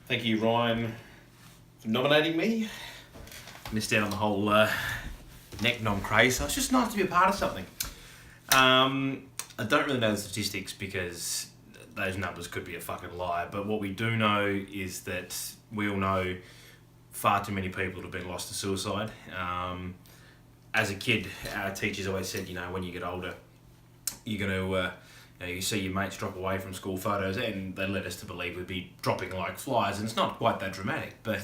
Thank you, Ryan, for nominating me. Missed out on the whole neck nom craze, so it's just nice to be a part of something. I don't really know the statistics because those numbers could be a fucking lie, but what we do know is that we all know far too many people have been lost to suicide. As a kid, our teachers always said, when you get older, you're going to, you see your mates drop away from school photos, and they led us to believe we'd be dropping like flies, and it's not quite that dramatic, but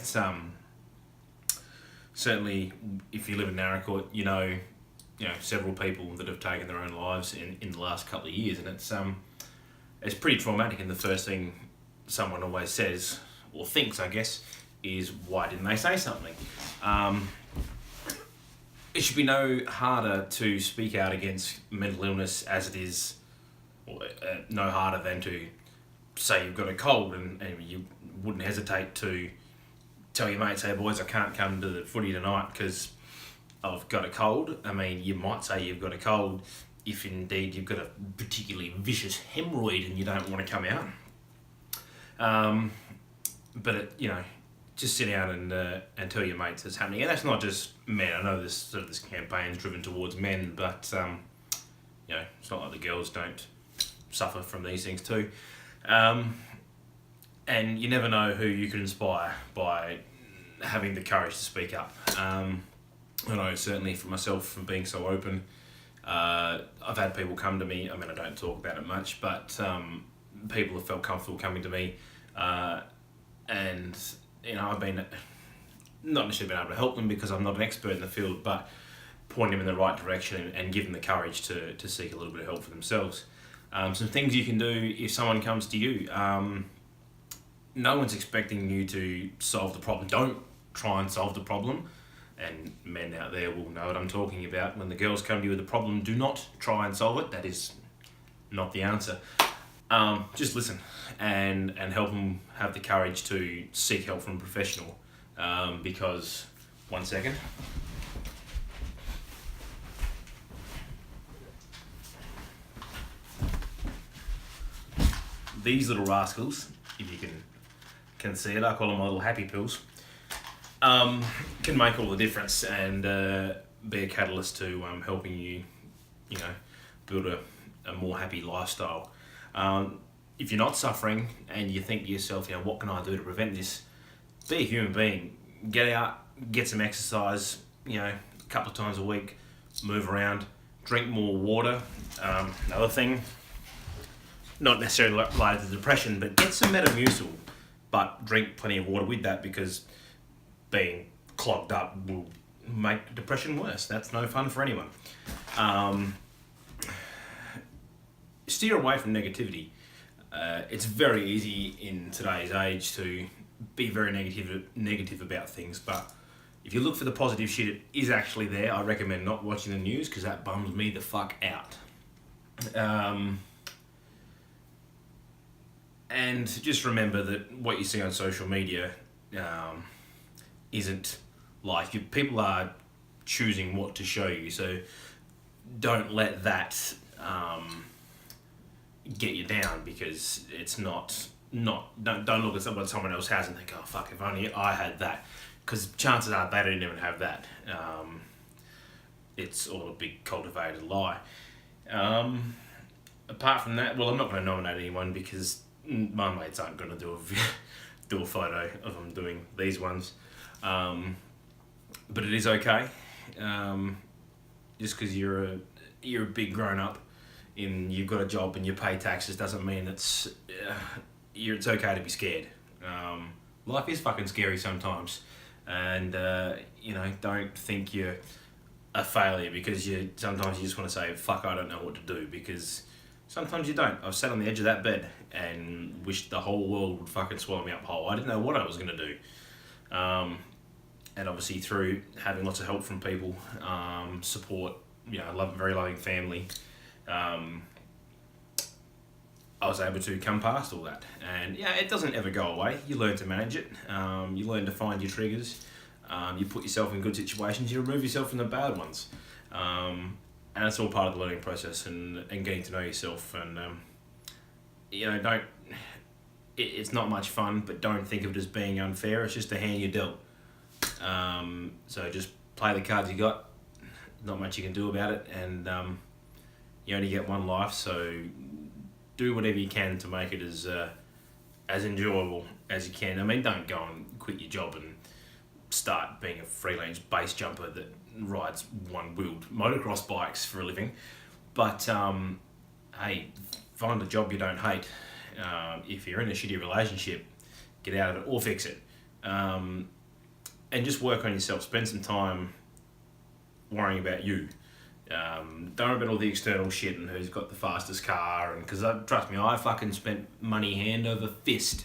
certainly if you live in Naracoorte, you know several people that have taken their own lives in the last couple of years, and it's pretty traumatic. And the first thing someone always says, or thinks, I guess, is why didn't they say something? It should be no harder to speak out against mental illness as it is, or no harder than to say you've got a cold, and you wouldn't hesitate to tell your mates, hey boys, I can't come to the footy tonight because I've got a cold. I mean, you might say you've got a cold if indeed you've got a particularly vicious hemorrhoid and you don't want to come out. But just sit out and tell your mates it's happening. And that's not just men. I know this campaign is driven towards men, but it's not like the girls don't suffer from these things too. And you never know who you can inspire by having the courage to speak up. I know certainly for myself, from being so open, I've had people come to me. I mean, I don't talk about it much, but people have felt comfortable coming to me, and I've been not necessarily been able to help them because I'm not an expert in the field, but point them in the right direction and give them the courage to seek a little bit of help for themselves. Some things you can do if someone comes to you. No one's expecting you to solve the problem. Don't try and solve the problem. And men out there will know what I'm talking about. When the girls come to you with a problem, do not try and solve it. That is not the answer. Just listen and help them have the courage to seek help from a professional. Because, one second. These little rascals, if you can see it, I call them my little happy pills, can make all the difference and be a catalyst to helping you, build a more happy lifestyle. If you're not suffering and you think to yourself, what can I do to prevent this? Be a human being. Get out, get some exercise, a couple of times a week, move around, drink more water. Another thing, not necessarily related to depression, but get some Metamucil, but drink plenty of water with that, because being clogged up will make depression worse. That's no fun for anyone. Steer away from negativity. It's very easy in today's age to be very negative about things, but if you look for the positive shit, it is actually there. I recommend not watching the news because that bums me the fuck out. And just remember that what you see on social media isn't life. People are choosing what to show you, so don't let that get you down, because it's not. Don't look at what someone else has and think, oh fuck, if only I had that, because chances are they don't even have that. It's all a big cultivated lie. Apart from that, well, I'm not going to nominate anyone because my mates aren't going to do a photo of them doing these ones. But it is okay. Just because you're a big grown up and you've got a job and you pay taxes doesn't mean it's okay to be scared. Life is fucking scary sometimes, and don't think you're a failure because sometimes you just want to say, fuck, I don't know what to do, because sometimes you don't. I've sat on the edge of that bed and wished the whole world would fucking swallow me up whole. I didn't know what I was going to do. And obviously through having lots of help from people, support, very loving family, I was able to come past all that. And it doesn't ever go away. You learn to manage it. You learn to find your triggers. You put yourself in good situations. You remove yourself from the bad ones. and it's all part of the learning process and getting to know yourself. And don't. It's not much fun, but don't think of it as being unfair. It's just a hand you're dealt. So just play the cards you got. Not much you can do about it, and you only get one life, so do whatever you can to make it as enjoyable as you can. I mean, don't go and quit your job and start being a freelance base jumper that rides one-wheeled motocross bikes for a living. But hey, find a job you don't hate. If you're in a shitty relationship, get out of it or fix it. And just work on yourself. Spend some time worrying about you. Don't worry about all the external shit and who's got the fastest car. And because trust me, I fucking spent money hand over fist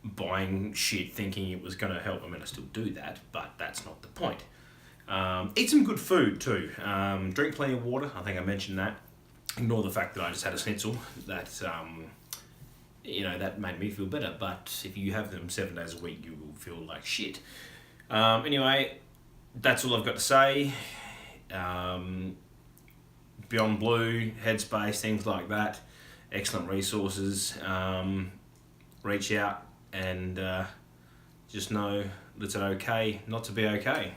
buying shit thinking it was going to help. I mean, I still do that, but that's not the point. Eat some good food too. Drink plenty of water. I think I mentioned that. Ignore the fact that I just had a schnitzel. That made me feel better. But if you have them 7 days a week, you will feel like shit. Anyway, that's all I've got to say. Beyond Blue, Headspace, things like that. Excellent resources. Reach out and just know that it's okay not to be okay.